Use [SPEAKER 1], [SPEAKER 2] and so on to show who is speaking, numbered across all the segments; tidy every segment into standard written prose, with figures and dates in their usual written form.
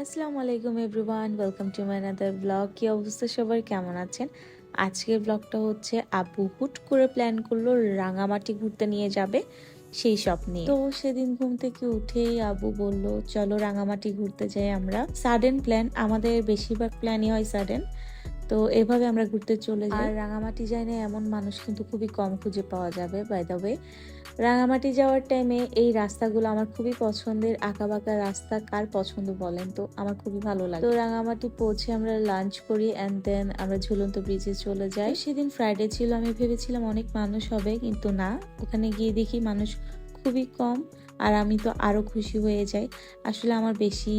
[SPEAKER 1] আসসালামু আলাইকুম everyone, welcome to my another blog. কি অবস্থা সবার, কেমন আছেন? আজকের ব্লগটা হচ্ছে আপু হুট করে প্ল্যান করলো রাঙামাটি ঘুরতে নিয়ে যাবে, সেই সব নিয়ে। তো সেদিন ঘুম থেকে উঠেই আবু বলল চলো রাঙামাটি ঘুরতে যাই আমরা। সাডেন প্ল্যান, আমাদের বেশিরভাগ প্ল্যানই হয় সাডেন। তো এভাবে আমরা ঘুরতে চলে যাই। আর রাঙামাটি যায় না এমন মানুষ কিন্তু খুবই কম খুঁজে পাওয়া যাবে। বাই দ্য ওয়ে, রাঙামাটি যাওয়ার টাইমে এই রাস্তাগুলো আমার খুবই পছন্দের। আঁকাবাঁকা রাস্তা, কার পছন্দ বলেন তো? আমার খুবই ভালো লাগে। তো রাঙামাটি পৌঁছে আমরা লাঞ্চ করি অ্যান্ড দেন আমরা ঝুলন্ত ব্রিজে চলে যাই। সেদিন ফ্রাইডে ছিল, আমি ভেবেছিলাম অনেক মানুষ হবে, কিন্তু না, ওখানে গিয়ে দেখি মানুষ খুবই কম। আর আমি তো আরো খুশি হয়ে যাই। আসলে আমার বেশি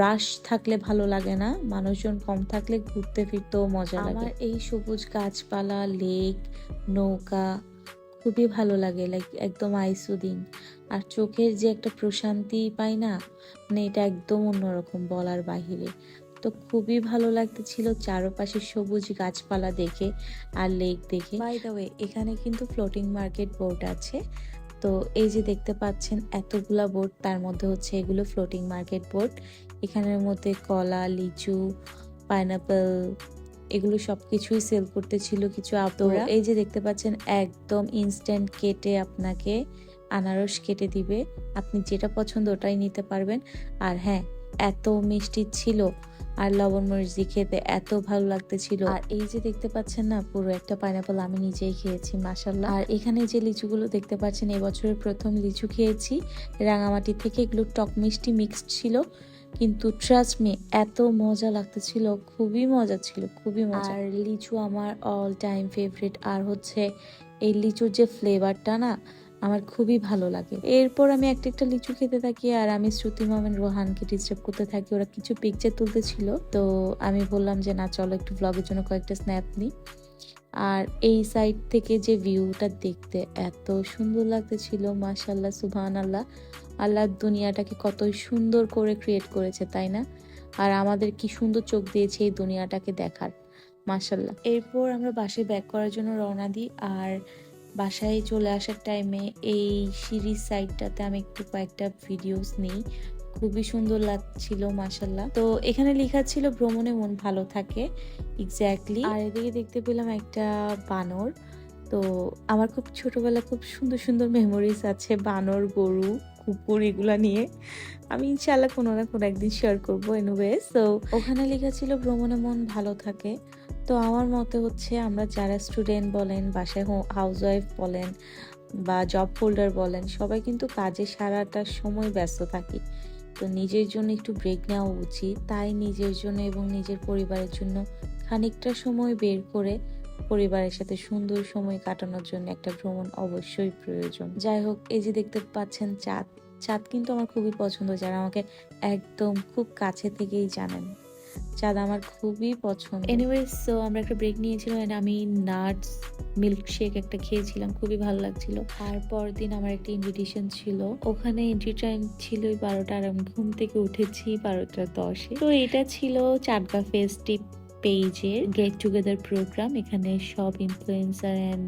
[SPEAKER 1] রাশ থাকলে ভালো লাগে না, মানুষজন কম থাকলে ঘুরতে ফিরতেও মজা লাগে। আমার এই সবুজ গাছপালা, লেক, নৌকা খুবই ভালো লাগে, লাইক একদম আইসুদিং। আর চোখের যে একটা প্রশান্তি পাই না, মানে এটা একদম অন্যরকম, বলার বাহিরে। তো খুবই ভালো লাগতেছিল চারপাশে সবুজ গাছপালা দেখে আর লেক দেখে। বাই দ্য ওয়ে, এখানে কিন্তু ফ্লোটিং মার্কেট বোর্ড আছে। তো এই যে দেখতে পাচ্ছেন এতগুলা বোর্ড, তার মধ্যে হচ্ছে এগুলো ফ্লোটিং মার্কেট বোর্ড। এখানের মধ্যে কলা, লিচু, পাইনাপেল, এগুলো সবকিছুই সেল করতেছিল কিছু আপুরা। এই যে দেখতে পাচ্ছেন একদম ইনস্ট্যান্ট কেটে আপনাকে আনারস কেটে দিবে, আপনি যেটা পছন্দ ওটাই নিতে পারবেন। আর হ্যাঁ, এত মিষ্টি ছিল আর লবণ মরিচ দিয়ে খেতে এত ভালো লাগতেছিল। আর এই যে দেখতে পাচ্ছেন না, পুরো একটা পাইনাপল আমি নিজেই খেয়েছি, মাশাআল্লাহ। আর এখানে যে লিচুগুলো দেখতে পাচ্ছেন, এবছরের প্রথম লিচু খেয়েছি রাঙামাটি থেকে। এগুলো টক মিষ্টি মিক্সড ছিল, কিন্তু ট্রাস্ট মি এত মজা লাগতেছিল, খুবই মজা ছিল, খুবই মজা। আর লিচু আমার অল টাইম ফেভারিট। আর হচ্ছে এই লিচুর যে ফ্লেভারটা না, আমার খুবই ভালো লাগে। এরপর আমি একটা একটা লিচু খেতে থাকি আর আমি শ্রুতি মামেন রোহানকে ডিস্টার্ব করতে থাকি, ওরা কিছু পিকচার তুলতেছিল। তো আমি বললাম যে না, চলো একটু ব্লগের জন্য কয়েকটা স্ন্যাপ নিই। আর এই সাইড থেকে যে ভিউটা দেখতে এত সুন্দর লাগতেছিল, মাশাআল্লাহ, সুবহানাল্লাহ। আল্লাহ দুনিয়াটাকে কত সুন্দর করে ক্রিয়েট করেছে, তাই না? আর আমাদের কি সুন্দর চোখ দিয়েছে এই দুনিয়াটাকে দেখার, মাশাআল্লাহ। এরপর আমরা বাসায় ব্যাক করার জন্য রওনা দিই। আর বাসায় চলে আসার টাইমে এই সিঁড়ির সাইডটাতে আমি একটু কয়েকটা ভিডিওস নিই, খুবই সুন্দর লাগছিল, মাশাআল্লাহ। তো এখানে লেখা ছিল ভ্রমণে মন ভালো থাকে, এক্স্যাক্টলি। আর এদিকে দেখতে পেলাম একটা বানর। তো আমার খুব ছোটবেলা খুব সুন্দর সুন্দর মেমোরিজ আছে বানর, গরু, কুকুর, এগুলা নিয়ে। আমি ইনশাআল্লাহ কোনো না কোনো একদিন শেয়ার করবো। এনিওয়েজ, তো ওখানে লেখা ছিল ভ্রমণে মন ভালো থাকে। তো আমার মতে হচ্ছে আমরা যারা স্টুডেন্ট বলেন, বাসায় হাউসওয়াইফ বলেন বা জব হোল্ডার বলেন, সবাই কিন্তু কাজে সারাটা সময় ব্যস্ত থাকি। তো নিজের জন্য একটু ব্রেক নেওয়া উচিত। তাই নিজের জন্য এবং নিজের পরিবারের জন্য খানিকটা সময় বের করে পরিবারের সাথে সুন্দর সময় কাটানোর জন্য একটা ভ্রমণ অবশ্যই প্রয়োজন। যাই হোক, এই যে দেখতে পাচ্ছেন চাঁদ, চাঁদ কিন্তু আমার খুবই পছন্দ। যারা আমাকে একদম খুব কাছে থেকেই জানেন, চাঁদ আমার খুবই পছন্দ। এনিওয়েজ, সো আমরা একটা ব্রেক নিয়েছিলাম and আমি নাটস মিল্কশেক একটা খেয়েছিলাম, খুবই ভালো লাগছিল। আর পরদিন আমার একটা ইনভিটেশন ছিল, ওখানে এন্ট্রি টাইম ছিল 12টা আর আমি ঘুম থেকে উঠেছি 12টা 10-এ। তো এটা ছিল চাটগা ফেস্টিভ পেজের গেট টুগেদার প্রোগ্রাম। এখানে সব ইনফ্লুয়েন্সার অ্যান্ড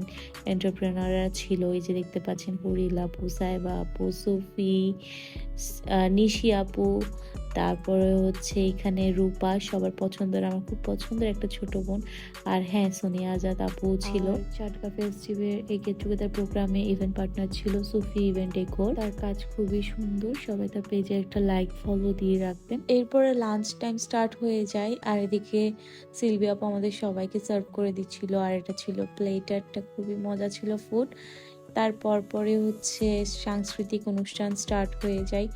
[SPEAKER 1] এন্টারপ্রেনাররা ছিল। এই যে দেখতে পাচ্ছেন হুরিল আপু, সাইবা আপু, সুফি, নিশি আপু, তারপরে হচ্ছে এখানে রূপা, সবার পছন্দের, আমার খুব পছন্দের একটা ছোট বোন। আর হ্যাঁ, সোনিয়া আজাদ আপু ছিল। চাটকা ফেস্টিভের এই গেট টুগেদার প্রোগ্রামে ইভেন্ট পার্টনার ছিল সুফি ইভেন্ট ডেকোর। তার কাজ খুবই সুন্দর, সবাই তার পেজে একটা লাইক ফলো দিয়ে রাখবেন। এরপরে লাঞ্চ টাইম স্টার্ট হয়ে যায় আর এদিকে সিলভি আপু আমাদের সবাইকে সার্ভ করে দিচ্ছিল। আর এটা ছিল প্লেটারটা, খুবই মজা ছিল ফুড। তারপর পরে হচ্ছে সাংস্কৃতিক অনুষ্ঠান স্টার্ট হয়ে যায়।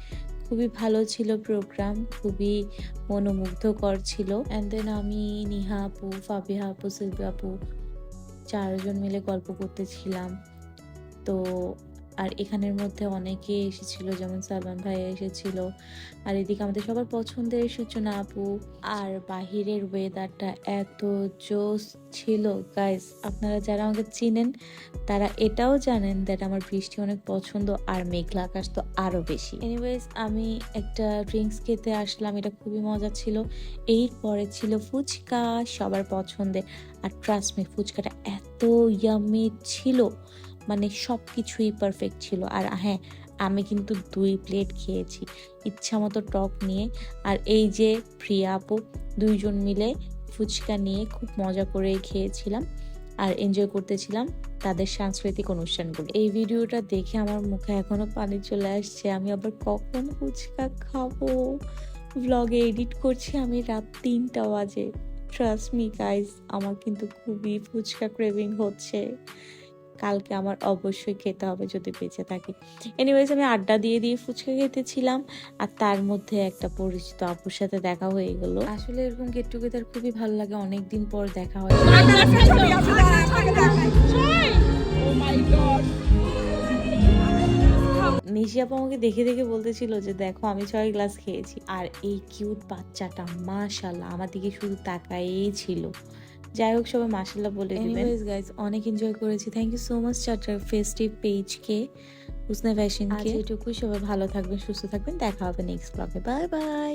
[SPEAKER 1] খুবই ভালো ছিল প্রোগ্রাম, খুবই মনোমুগ্ধকর ছিল। অ্যান্ড দেন আমি, নিহা আপু, ফাবিহা আপু, সিলভি আপু, চারজন মিলে গল্প করতেছিলাম। তো আর এখানের মধ্যে অনেকে এসেছিল, যেমন সালমান ভাইয়া এসেছিল। আর এদিকে আমাদের সবার পছন্দের সূচনা আপু। আর বাহিরের ওয়েদারটা এত জোস ছিল গাইস, আপনারা যারা আমাকে চিনেন তারা এটাও জানেন দ্যাট আমার বৃষ্টি অনেক পছন্দ, আর মেঘলা আকাশ তো আরো বেশি। এনিওয়েজ, আমি একটা ড্রিঙ্কস খেতে আসলাম, এটা খুবই মজা ছিল। এরপরে ছিল ফুচকা, সবার পছন্দের। আর ট্রাস্ট মি, ফুচকাটা এত ইয়ামি ছিল, মানে সব কিছুই পারফেক্ট ছিল। আর হ্যাঁ, আমি কিন্তু 2 প্লেট খেয়েছি ইচ্ছা মতো টক নিয়ে। আর এই যে প্রিয়া আপু, 2 জন মিলে ফুচকা নিয়ে খুব মজা করে খেয়েছিলাম আর এনজয় করতেছিলাম তাদের সাংস্কৃতিক অনুষ্ঠানগুলো। এই ভিডিওটা দেখে আমার মুখে এখনো পানি চলে আসছে। আমি আবার কখন ফুচকা খাবো। ব্লগে এডিট করছি আমি রাত 3টা বাজে। ট্রাস্ট মি গাইস, আমার কিন্তু খুবই ফুচকা ক্রেভিং হচ্ছে। কালকে আমার অবশ্যই খেতে হবে যদি বেঁচে থাকি। এনিওয়েজ, আমি আড্ডা দিয়ে দিয়ে ফুচকা খেতেছিলাম আর তার মধ্যে একটা পরিচিত আপুর সাথে দেখা হয়ে গেল। আসলে এরকম গেট টুগেদার খুবই ভালো লাগে, অনেকদিন পর দেখা হয়। নিশি আপু আমাকে দেখে দেখে বলতেছিল যে দেখো আমি 6 গ্লাস খেয়েছি। আর এই কিউট বাচ্চাটা মাশাআল্লাহ আমার দিকে শুধু তাকায়েই ছিল। যাই হোক, সবাই মাশাআল্লাহ বলে দিবেন। এনিওয়েজ গাইস, অনেক এনজয় করেছি। থ্যাংক ইউ সো মাচ চাটার ফেস্টিভ পেজকে, হুসনা ফ্যাশনকে। এটুকুই, সবাই ভালো থাকবেন, সুস্থ থাকবেন। দেখা হবে নেক্সট ব্লগে। Bye bye.